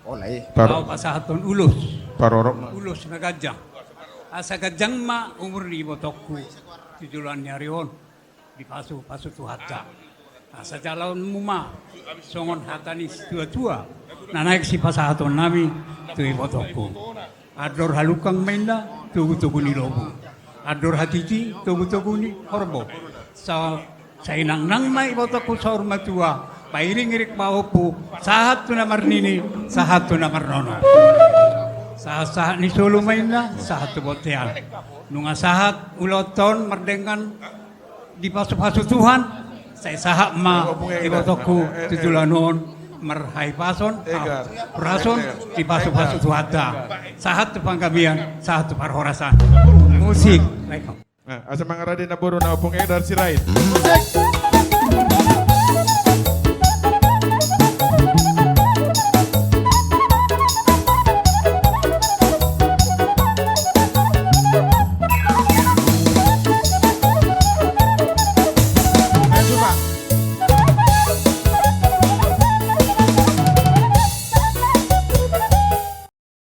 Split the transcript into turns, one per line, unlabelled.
Olay.
Tao pasahaton ulos.
Parorok.
Ulos na gadyang. Asa gadyang ma umur ni botokku. Tujulan niya riyon. Di paso tuhata. Asa jalan muma. Songon hatanis tua-tua. Nanaik si pasahaton nami. Tui botokku. Ador halukang mainda. Tugu-tugu ni lobo. Ador hatiti. Tugu-tugu ni horbo. Sa inang-nang may botokku sa hormatua. Pairing-irik maupo, sahat to na marnini, sahat to na marnono. Sahat ni Solo main na, sahat to botean. Nung sahat uloton mardengan di paso-paso Tuhan, sa sahat ma ibotokku tujulanon marhay pason, prason di paso-paso Tuhata. Sahat to panggabihan, sahat to parhorasan. Musik, like
Asa mga radin na buro na opong edar si Raid.
Musik.